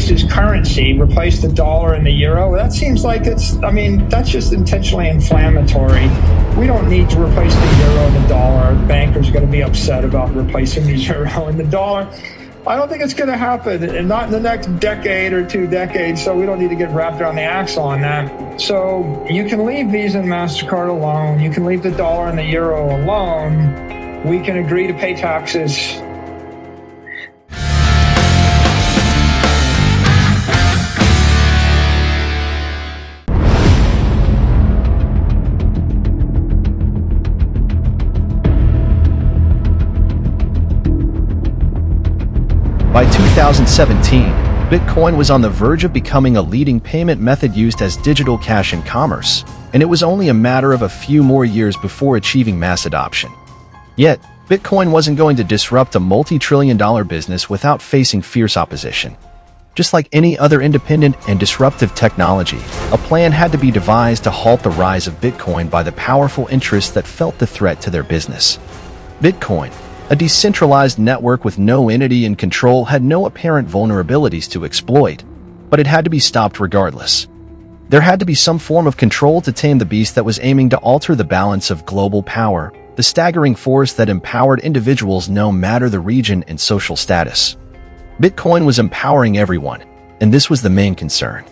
replaced his currency, replaced the dollar and the euro. That seems like that's just intentionally inflammatory. We don't need to replace the euro and the dollar. Bankers are going to be upset about replacing the euro and the dollar. I don't think it's going to happen, and not in the next decade or 2 decades, so we don't need to get wrapped around the axle on that. So you can leave Visa and MasterCard alone. You can leave the dollar and the euro alone. We can agree to pay taxes. By 2017, Bitcoin was on the verge of becoming a leading payment method used as digital cash in commerce, and it was only a matter of a few more years before achieving mass adoption. Yet, Bitcoin wasn't going to disrupt a multi-trillion-dollar business without facing fierce opposition. Just like any other independent and disruptive technology, a plan had to be devised to halt the rise of Bitcoin by the powerful interests that felt the threat to their business. Bitcoin, a decentralized network with no entity in control, had no apparent vulnerabilities to exploit, but it had to be stopped regardless. There had to be some form of control to tame the beast that was aiming to alter the balance of global power, the staggering force that empowered individuals no matter the region and social status. Bitcoin was empowering everyone, and this was the main concern.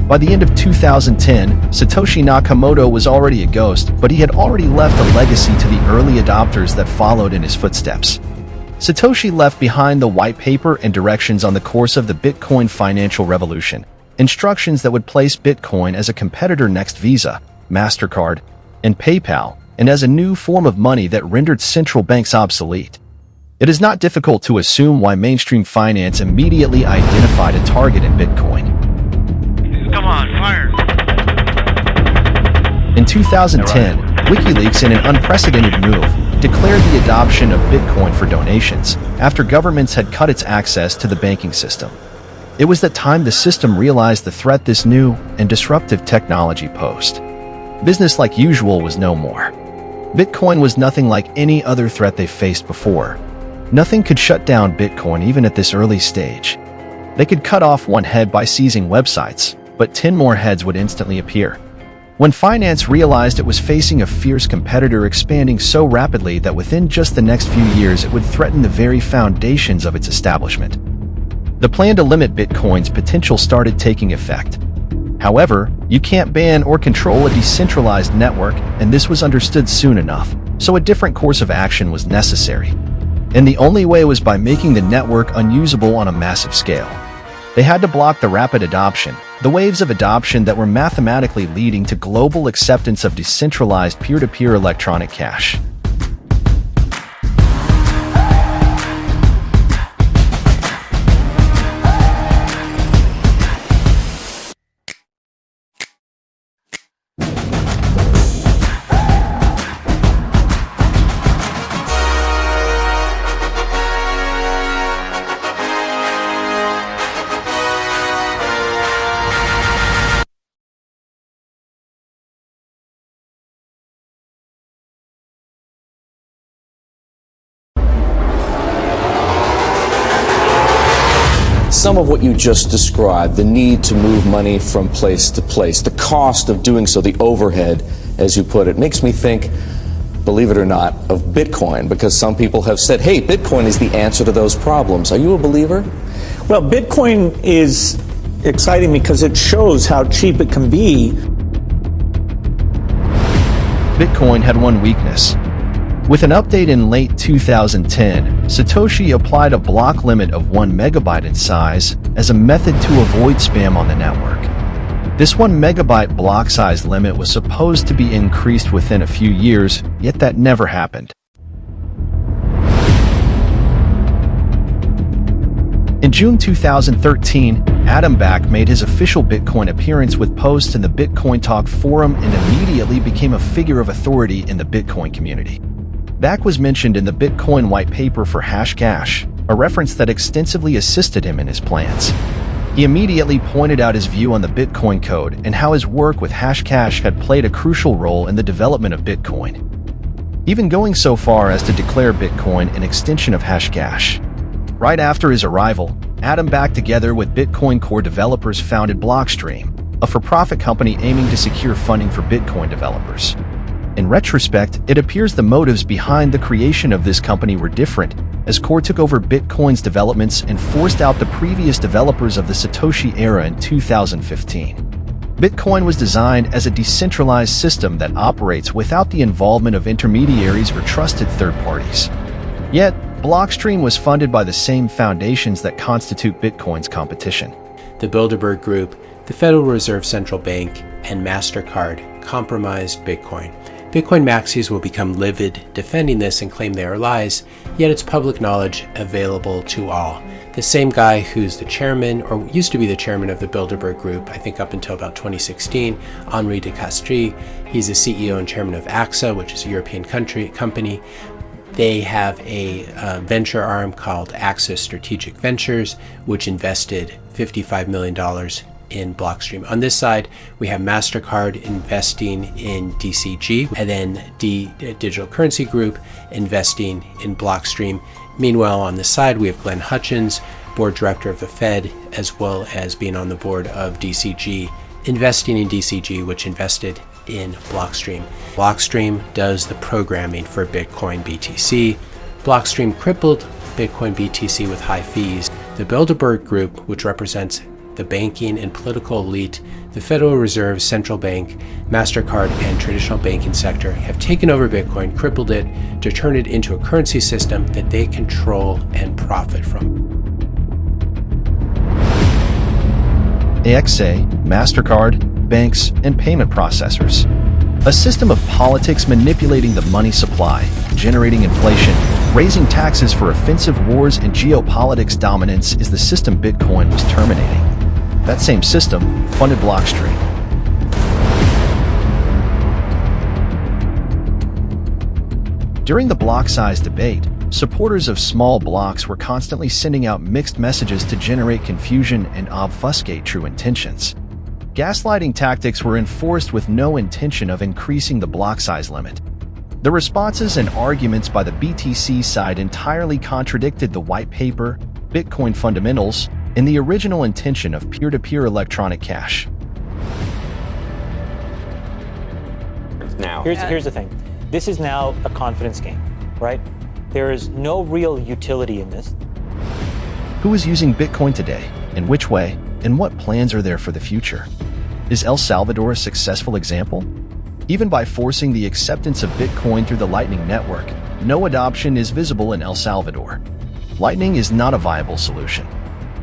By the end of 2010, Satoshi Nakamoto was already a ghost, but he had already left a legacy to the early adopters that followed in his footsteps. Satoshi left behind the white paper and directions on the course of the Bitcoin financial revolution, instructions that would place Bitcoin as a competitor next Visa, MasterCard, and PayPal, and as a new form of money that rendered central banks obsolete. It is not difficult to assume why mainstream finance immediately identified a target in Bitcoin. Come on, fire! In 2010, WikiLeaks, in an unprecedented move, declared the adoption of Bitcoin for donations after governments had cut its access to the banking system. It was that time the system realized the threat this new and disruptive technology posed. Business like usual was no more. Bitcoin was nothing like any other threat they faced before. Nothing could shut down Bitcoin even at this early stage. They could cut off one head by seizing websites, but 10 more heads would instantly appear. When finance realized it was facing a fierce competitor expanding so rapidly that within just the next few years it would threaten the very foundations of its establishment, the plan to limit Bitcoin's potential started taking effect. However, you can't ban or control a decentralized network, and this was understood soon enough, so a different course of action was necessary. And the only way was by making the network unusable on a massive scale. They had to block the rapid adoption, the waves of adoption that were mathematically leading to global acceptance of decentralized peer-to-peer electronic cash. Some of what you just described, the need to move money from place to place, the cost of doing so, the overhead, as you put it, makes me think, believe it or not, of Bitcoin, because some people have said, hey, Bitcoin is the answer to those problems. Are you a believer? Well, Bitcoin is exciting because it shows how cheap it can be. Bitcoin had one weakness. With an update in late 2010, Satoshi applied a block limit of 1 megabyte in size as a method to avoid spam on the network. This 1 megabyte block size limit was supposed to be increased within a few years, yet that never happened. In June 2013, Adam Back made his official Bitcoin appearance with posts in the Bitcoin Talk forum and immediately became a figure of authority in the Bitcoin community. Back was mentioned in the Bitcoin white paper for Hashcash, a reference that extensively assisted him in his plans. He immediately pointed out his view on the Bitcoin code and how his work with Hashcash had played a crucial role in the development of Bitcoin. even going so far as to declare Bitcoin an extension of Hashcash. Right after his arrival, Adam back together with Bitcoin Core developers founded Blockstream, a for-profit company aiming to secure funding for Bitcoin developers. In retrospect, it appears the motives behind the creation of this company were different, as Core took over Bitcoin's developments and forced out the previous developers of the Satoshi era in 2015. Bitcoin was designed as a decentralized system that operates without the involvement of intermediaries or trusted third parties. Yet, Blockstream was funded by the same foundations that constitute Bitcoin's competition. The Bilderberg Group, the Federal Reserve Central Bank, and MasterCard compromised Bitcoin. Bitcoin maxis will become livid defending this and claim they are lies, yet it's public knowledge available to all. The same guy who's the chairman, or used to be the chairman of the Bilderberg Group, I think up until about 2016, Henri de Castries, he's the CEO and chairman of AXA, which is a European company. They have a venture arm called AXA Strategic Ventures, which invested $55 million in Blockstream. On this side, we have MasterCard investing in DCG, and then Digital Currency Group investing in Blockstream. Meanwhile, on this side, we have Glenn Hutchins, board director of the Fed, as well as being on the board of DCG, investing in DCG, which invested in Blockstream. Blockstream does the programming for Bitcoin BTC. Blockstream crippled Bitcoin BTC with high fees. The Bilderberg Group, which represents the banking and political elite, the Federal Reserve Central Bank, MasterCard, and traditional banking sector, have taken over Bitcoin, crippled it, to turn it into a currency system that they control and profit from. AXA, MasterCard, banks, and payment processors. A system of politics manipulating the money supply, generating inflation, raising taxes for offensive wars, and geopolitics dominance is the system Bitcoin was terminating. That same system funded Blockstream. During the block size debate, supporters of small blocks were constantly sending out mixed messages to generate confusion and obfuscate true intentions. Gaslighting tactics were enforced with no intention of increasing the block size limit. The responses and arguments by the BTC side entirely contradicted the white paper, Bitcoin fundamentals, and the original intention of peer-to-peer electronic cash. Now, here's the thing. This is now a confidence game, right? There is no real utility in this. Who is using Bitcoin today? In which way? And what plans are there for the future? Is El Salvador a successful example? Even by forcing the acceptance of Bitcoin through the Lightning Network, no adoption is visible in El Salvador. Lightning is not a viable solution.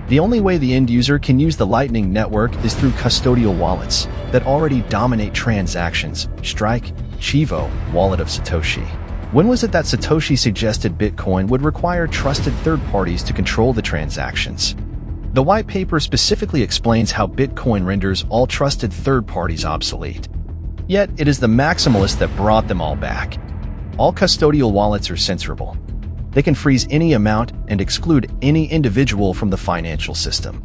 The only way the end user can use the Lightning Network is through custodial wallets that already dominate transactions. Strike, Chivo, wallet of Satoshi. When was it that Satoshi suggested Bitcoin would require trusted third parties to control the transactions? The white paper specifically explains how Bitcoin renders all trusted third parties obsolete. Yet, it is the maximalists that brought them all back. All custodial wallets are censorable. They can freeze any amount and exclude any individual from the financial system.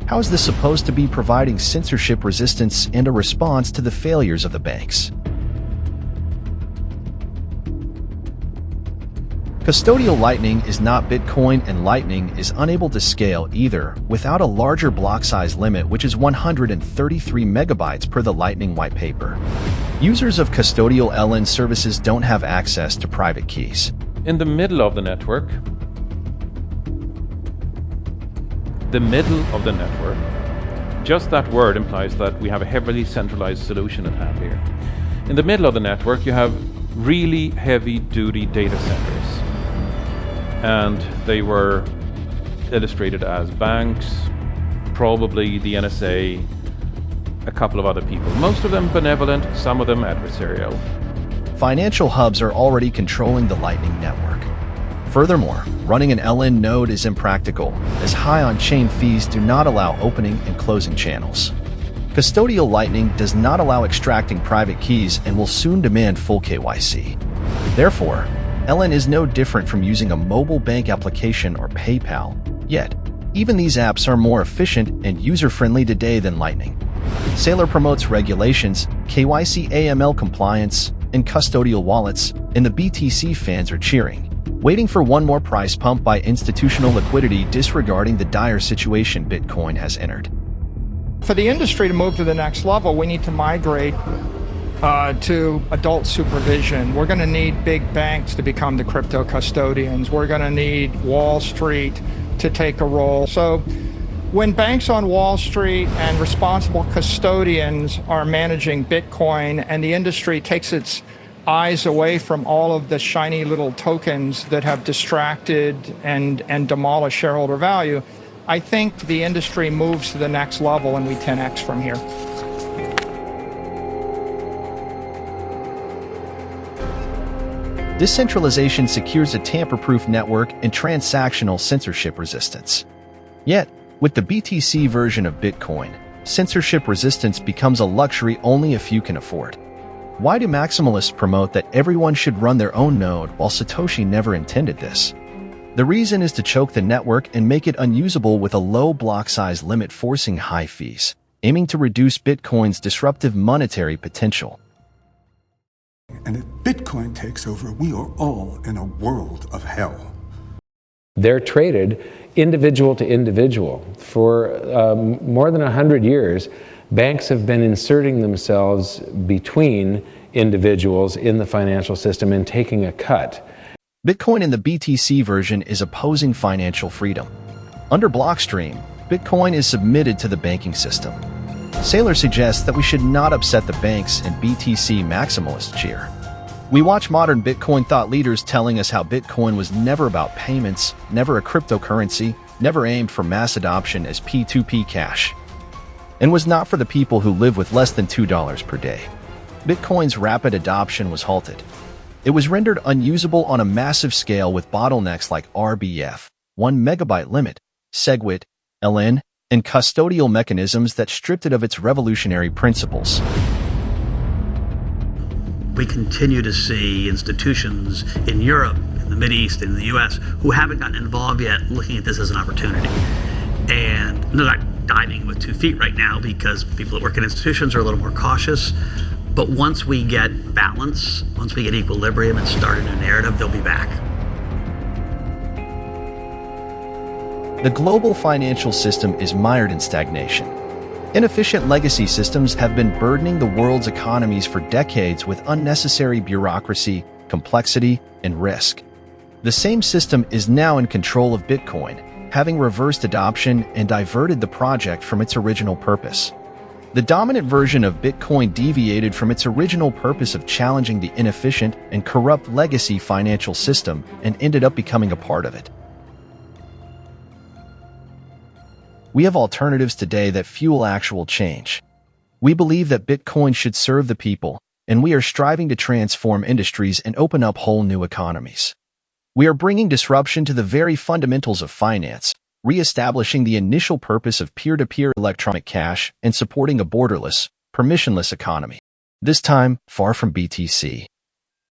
How is this supposed to be providing censorship resistance and a response to the failures of the banks? Custodial Lightning is not Bitcoin, and Lightning is unable to scale either without a larger block size limit, which is 133 megabytes per the Lightning white paper. Users of custodial LN services don't have access to private keys. In the middle of the network, just that word implies that we have a heavily centralized solution at hand here. In the middle of the network, you have really heavy-duty data centers. And they were illustrated as banks, probably the NSA, a couple of other people. Most of them benevolent, some of them adversarial. Financial hubs are already controlling the Lightning Network. Furthermore, running an LN node is impractical, as high on-chain fees do not allow opening and closing channels. Custodial Lightning does not allow extracting private keys and will soon demand full KYC. Therefore, LN is no different from using a mobile bank application or PayPal. Yet, even these apps are more efficient and user-friendly today than Lightning. Sailor promotes regulations, KYC AML compliance, and custodial wallets, and the BTC fans are cheering, waiting for one more price pump by institutional liquidity, disregarding the dire situation Bitcoin has entered. For the industry to move to the next level, we need to migrate to adult supervision. We're going to need big banks to become the crypto custodians. We're going to need Wall Street to take a role. So when banks on Wall Street and responsible custodians are managing Bitcoin and the industry takes its eyes away from all of the shiny little tokens that have distracted and demolished shareholder value, I think the industry moves to the next level and we 10x from here. Decentralization secures a tamper-proof network and transactional censorship resistance. Yet, with the BTC version of Bitcoin, censorship resistance becomes a luxury only a few can afford. Why do maximalists promote that everyone should run their own node while Satoshi never intended this? The reason is to choke the network and make it unusable with a low block size limit, forcing high fees, aiming to reduce Bitcoin's disruptive monetary potential. And if Bitcoin takes over, we are all in a world of hell. They're traded individual to individual. For more than 100 years, banks have been inserting themselves between individuals in the financial system and taking a cut. Bitcoin in the BTC version is opposing financial freedom. Under Blockstream, Bitcoin is submitted to the banking system. Saylor suggests that we should not upset the banks, and BTC maximalists cheer. We watch modern Bitcoin thought leaders telling us how Bitcoin was never about payments, never a cryptocurrency, never aimed for mass adoption as P2P cash, and was not for the people who live with less than $2 per day. Bitcoin's rapid adoption was halted. It was rendered unusable on a massive scale with bottlenecks like RBF, 1 megabyte limit, SegWit, LN, and custodial mechanisms that stripped it of its revolutionary principles. We continue to see institutions in Europe, in the Mideast, in the US, who haven't gotten involved yet, looking at this as an opportunity. And they're not diving with 2 feet right now because people that work in institutions are a little more cautious. But once we get balance, once we get equilibrium and start a new narrative, they'll be back. The global financial system is mired in stagnation. Inefficient legacy systems have been burdening the world's economies for decades with unnecessary bureaucracy, complexity, and risk. The same system is now in control of Bitcoin, having reversed adoption and diverted the project from its original purpose. The dominant version of Bitcoin deviated from its original purpose of challenging the inefficient and corrupt legacy financial system and ended up becoming a part of it. We have alternatives today that fuel actual change. We believe that Bitcoin should serve the people, and we are striving to transform industries and open up whole new economies. We are bringing disruption to the very fundamentals of finance, re-establishing the initial purpose of peer-to-peer electronic cash and supporting a borderless, permissionless economy. This time, far from BTC.